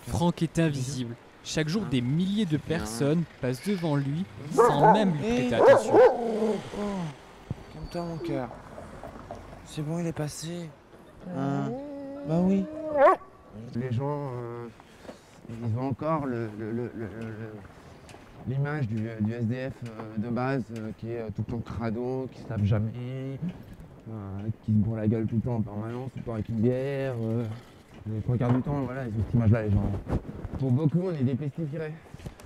Franck est invisible. Chaque jour, des milliers de personnes passent devant lui sans même lui prêter attention. Calme-toi mon cœur. C'est bon, il est passé. Hein? Bah oui. Les gens, ils ont encore l'image du SDF de base qui est tout le temps crado, qui se tape jamais, qui se bourre la gueule tout le temps en permanence, tout le temps avec une bière. Les trois quarts du temps, voilà, ils ont cette image-là, les gens. Pour beaucoup, on est des pestiférés.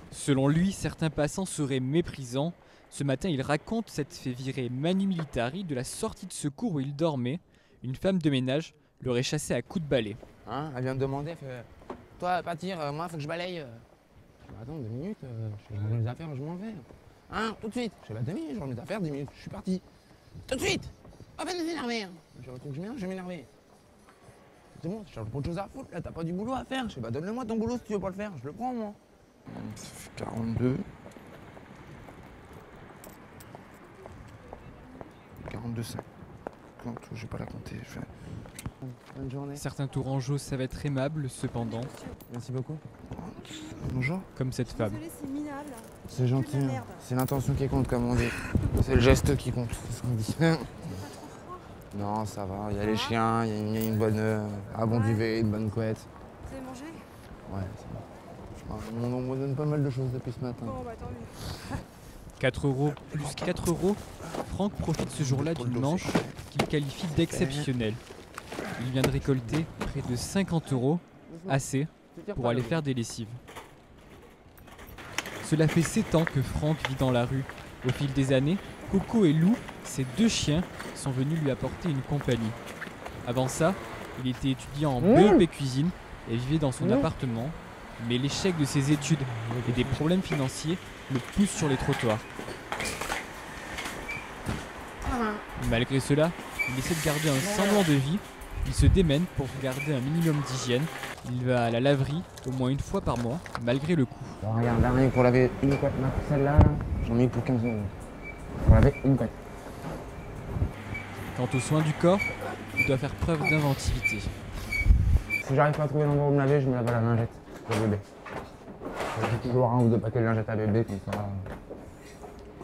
Selon lui, certains passants seraient méprisants. Ce matin, il raconte s'être fait virer manu militari de la sortie de secours où il dormait. Une femme de ménage l'aurait chassé à coups de balai. Hein? Elle vient de demander, elle fait toi, partir, moi, faut que je balaye. Attends, 2 minutes, je range mes affaires, je m'en vais. Hein? Tout de suite. Je fais 2 minutes, je range mes affaires, 10 minutes, je suis parti. Tout de suite. Pas peine de s'énerver. Je retourne, je vais m'énerver. C'est bon, je cherche pas de choses à foutre, là, t'as pas du boulot à faire. Je sais pas, donne-le-moi ton boulot si tu veux pas le faire, je le prends, moi. Ça fait 42. 42,50. Je vais pas la compter. Je fais... Bonne journée. Certains tourangeaux savent être aimables, cependant, Merci beaucoup. Bonjour. comme cette femme. Désolée, c'est minable. C'est gentil. Hein. C'est l'intention qui compte, comme on dit. C'est le geste qui compte, c'est ce qu'on dit. Non, ça va. Il y a les chiens, il y a une bonne, un bon duvet, une bonne couette. Vous avez mangé? Ouais, c'est bon. On me donne pas mal de choses depuis ce matin. Bon, bah tant mieux. 4 € plus 4 €, Franck profite ce jour-là d'une manche qu'il qualifie d'exceptionnelle. Il vient de récolter près de 50 €, assez pour aller faire des lessives. Cela fait 7 ans que Franck vit dans la rue. Au fil des années, Coco et Lou, ses 2 chiens, sont venus lui apporter une compagnie. Avant ça, il était étudiant en BEP cuisine et vivait dans son appartement, mais l'échec de ses études et des problèmes financiers le poussent sur les trottoirs. Malgré cela, il essaie de garder un semblant de vie. Il se démène pour garder un minimum d'hygiène. Il va à la laverie au moins une fois par mois, malgré le coût. Bon, regarde, là, rien que pour laver une couette, celle-là, là, j'en ai eu pour 15 €. Pour laver une couette. Quant aux soins du corps, il doit faire preuve d'inventivité. Si j'arrive pas à trouver l'endroit où me laver, je me lave à la lingette. Pour le bébé. J'ai toujours un ou 2 paquets de lingettes à bébé, comme ça.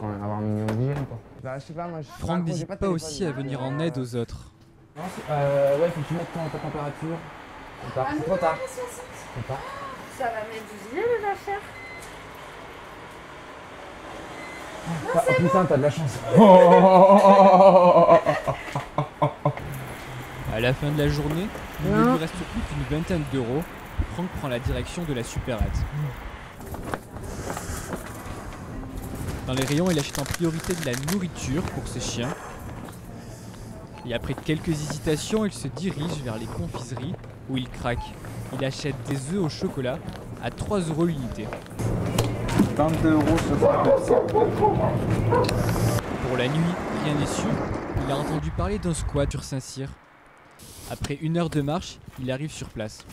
Quand même avoir un minimum d'hygiène, quoi. Bah, je sais pas, moi, Franck n'hésite pas aussi à venir en aide aux autres. Non, ouais, faut que tu mettes ta température. C'est trop tard. C'est tard. Ça va mettre du gilet, les affaires. Oh putain, t'as de la chance. À la fin de la journée, il ne lui reste plus qu'une vingtaine d'euros. Franck prend la direction de la supérette. Dans les rayons, il achète en priorité de la nourriture pour ses chiens. Et après quelques hésitations, il se dirige vers les confiseries où il craque. Il achète des œufs au chocolat à 3 € l'unité. 22 € sur Pour la nuit, rien n'est sûr. Il a entendu parler d'un squat sur Saint-Cyr. Après 1 heure de marche, il arrive sur place.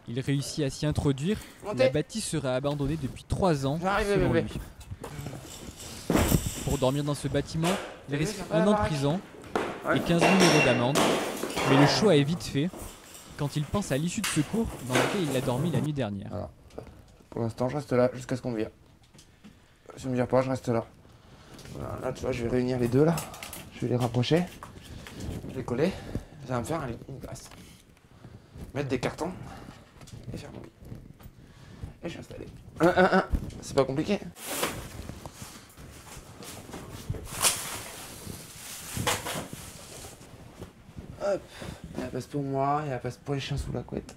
Il réussit à s'y introduire. La bâtisse serait abandonnée depuis 3 ans, selon lui. Pour dormir dans ce bâtiment, il risque 1 an de prison et 15 000 € d'amende. Mais le choix est vite fait quand il pense à l'issue de secours dans laquelle il a dormi la nuit dernière. Voilà. Pour l'instant, je reste là jusqu'à ce qu'on me vire. Si on me vire pas, je reste là. Voilà, là, tu vois, je vais réunir les deux là. Je vais les rapprocher. Je vais les coller. Ça va me faire une place. Mettre des cartons et faire mon lit. Et je suis installé. C'est pas compliqué. Hop. Il y a la place pour moi, il y a la place pour les chiens sous la couette.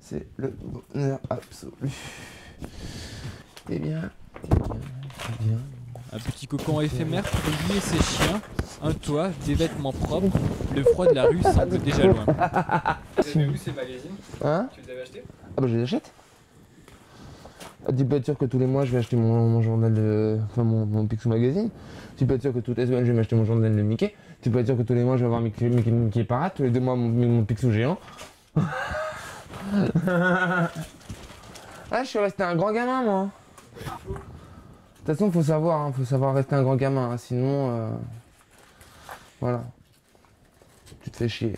C'est le bonheur absolu. Eh bien, eh bien. Un petit cocon éphémère pour lui et ses chiens, un toit, des vêtements propres. Le froid de la rue semble déjà loin. Tu avais où ces magazines? Hein? Tu les avais achetés? Ah bah je les achète. Tu peux être sûr que tous les mois je vais acheter mon journal de... Enfin mon Picsou Magazine. Tu peux être sûr que toutes les semaines je vais m'acheter mon journal de Mickey. Tu peux être sûr que tous les mois je vais avoir Mickey Parade. Tous les 2 mois mon Picsou géant. Ah, je suis resté un grand gamin moi. De toute façon faut savoir rester un grand gamin, hein, sinon voilà. Tu te fais chier.